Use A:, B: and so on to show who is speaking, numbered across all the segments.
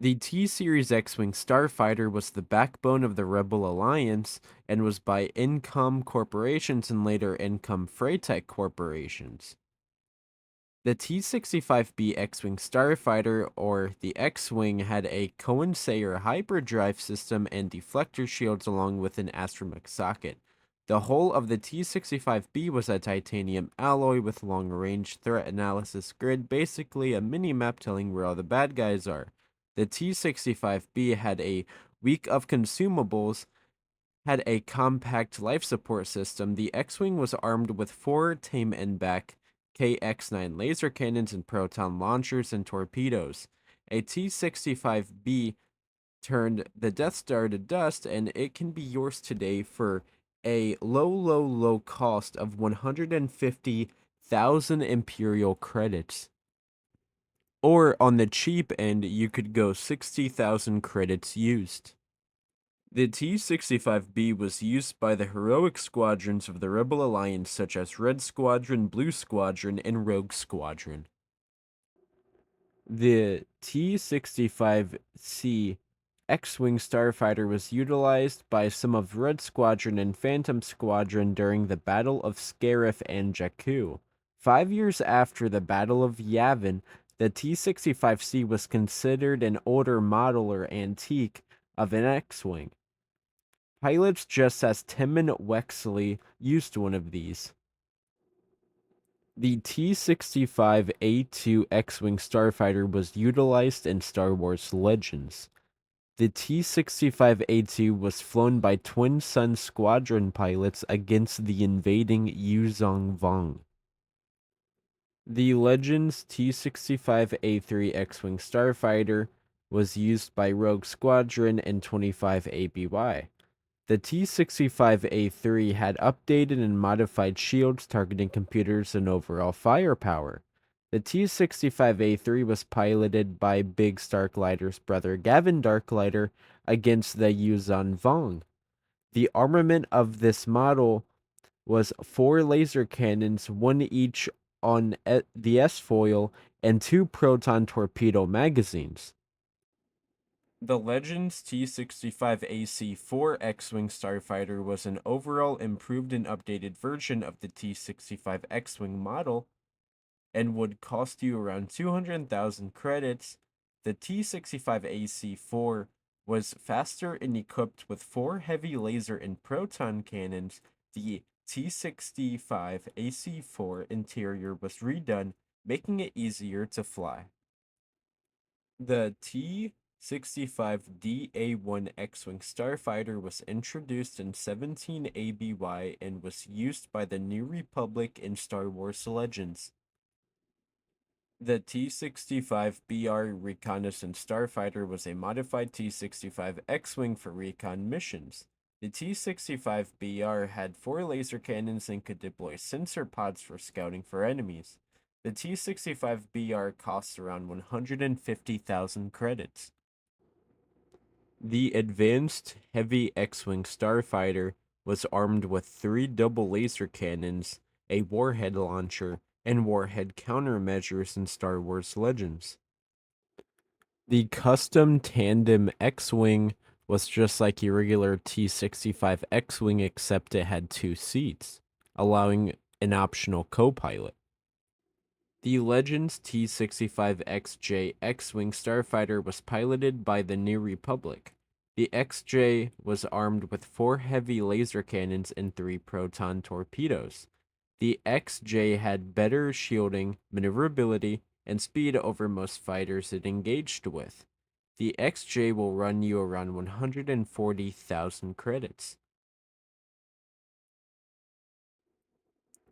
A: The T-Series X-Wing Starfighter was the backbone of the Rebel Alliance and was by Income Corporations and later Income Freitech Corporations. The T-65B X-Wing Starfighter, or the X-Wing, had a Cohensayer hyperdrive system and deflector shields along with an astromech socket. The hull of the T-65B was a titanium alloy with long-range threat analysis grid, basically a mini-map telling where all the bad guys are. The T-65B had a week of consumables, had a compact life support system. The X-Wing was armed with 4 tame and back KX-9 laser cannons and proton launchers and torpedoes. A T-65B turned the Death Star to dust, and it can be yours today for a low cost of 150,000 Imperial credits. Or on the cheap end, you could go 60,000 credits used. The T-65B was used by the heroic squadrons of the Rebel Alliance such as Red Squadron, Blue Squadron, and Rogue Squadron. The T-65C X-Wing Starfighter was utilized by some of Red Squadron and Phantom Squadron during the Battle of Scarif and Jakku. 5 years after the Battle of Yavin, the T-65C was considered an older model or antique of an X-Wing. Pilots just as Timon Wexley used one of these. The T-65A2 X-Wing Starfighter was utilized in Star Wars Legends. The T-65A2 was flown by Twin Sun Squadron pilots against the invading Yuzong Vong. The Legends T-65A3 X-Wing Starfighter was used by Rogue Squadron and 25 ABY. The T-65A3 had updated and modified shields targeting computers and overall firepower. The T-65A3 was piloted by Big Starklighter's brother Gavin Darklighter against the Yuzon Vong. The armament of this model was 4 laser cannons, one each on the S-foil, and 2 proton torpedo magazines. The Legends T-65AC-4 X-Wing Starfighter was an overall improved and updated version of the T-65 X-Wing model and would cost you around 200,000 credits. The T-65AC-4 was faster and equipped with 4 heavy laser and proton cannons. The T-65AC-4 interior was redone, making it easier to fly. The T-65DA1 X-Wing Starfighter was introduced in 17 ABY and was used by the New Republic in Star Wars Legends. The T-65BR Reconnaissance Starfighter was a modified T-65 X-Wing for recon missions. The T-65BR had 4 laser cannons and could deploy sensor pods for scouting for enemies. The T-65BR costs around 150,000 credits. The Advanced Heavy X-Wing Starfighter was armed with 3 double laser cannons, a warhead launcher, and warhead countermeasures in Star Wars Legends. The custom Tandem X-Wing was just like your regular T-65 X-Wing except it had 2 seats, allowing an optional co-pilot. The Legends T-65XJ X-Wing Starfighter was piloted by the New Republic. The XJ was armed with 4 heavy laser cannons and 3 proton torpedoes. The XJ had better shielding, maneuverability, and speed over most fighters it engaged with. The XJ will run you around 140,000 credits.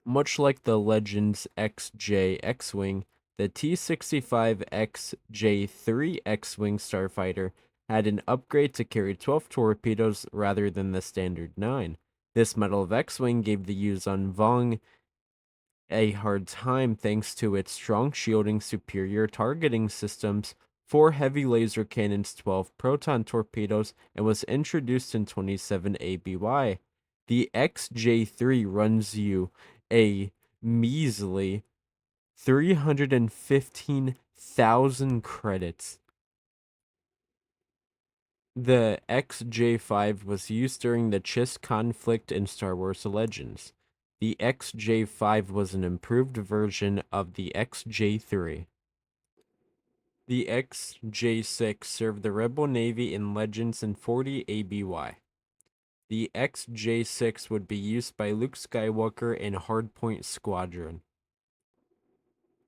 A: Much like the Legends XJ X-Wing, the T-65XJ3 X-Wing Starfighter had an upgrade to carry 12 torpedoes rather than the standard 9. This model of X-Wing gave the Yuzon Vong a hard time thanks to its strong shielding, superior targeting systems, 4 heavy laser cannons, 12 proton torpedoes, and was introduced in 27 ABY. The XJ3 runs you a measly 315,000 credits. The XJ5 was used during the Chiss conflict in Star Wars Legends. The XJ5 was an improved version of the XJ3. The XJ6 served the Rebel Navy in Legends in 40 ABY. The XJ6 would be used by Luke Skywalker in Hardpoint Squadron.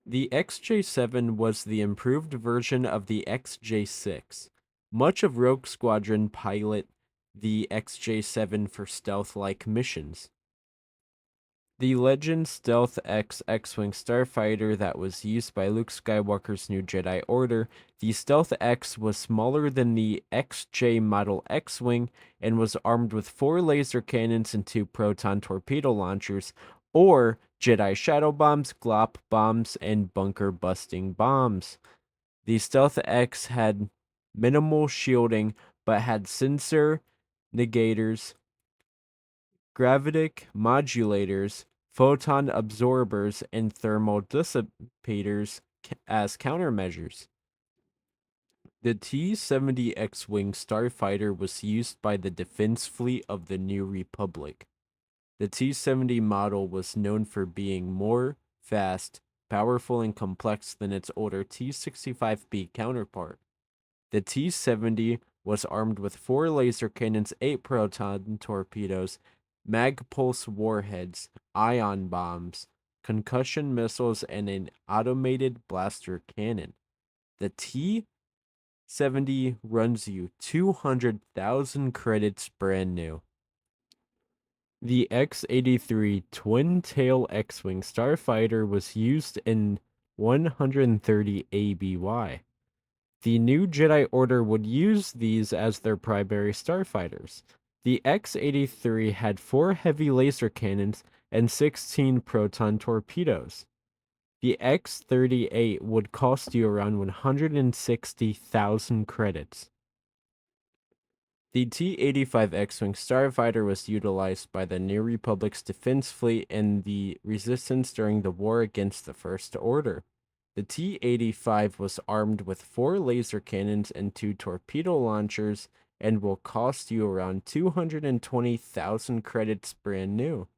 A: The XJ7 was the improved version of the XJ6. Much of Rogue Squadron pilot the XJ7 for stealth-like missions. The Legend Stealth X-Wing Starfighter that was used by Luke Skywalker's New Jedi Order, the Stealth X was smaller than the XJ model X-Wing and was armed with 4 laser cannons and 2 proton torpedo launchers, or Jedi Shadow Bombs, Glop Bombs, and bunker-busting bombs. The Stealth X had minimal shielding, but had sensor negators, gravitic modulators, photon absorbers, and thermal dissipators as countermeasures. The T-70 X-Wing Starfighter was used by the defense fleet of the New Republic. The T-70 model was known for being more fast, powerful, and complex than its older T-65B counterpart. The T-70 was armed with 4 laser cannons, 8 proton torpedoes, mag pulse warheads, ion bombs, concussion missiles, and an automated blaster cannon. The T-70 runs you 200,000 credits brand new. The X-83 twin-tail X-Wing Starfighter was used in 130 ABY. The new Jedi Order would use these as their primary starfighters. The X-83 had 4 heavy laser cannons and 16 proton torpedoes. The X-38 would cost you around 160,000 credits. The T-85 X-Wing Starfighter was utilized by the New Republic's defense fleet and the Resistance during the war against the First Order. The T-85 was armed with 4 laser cannons and 2 torpedo launchers and will cost you around 220,000 credits brand new.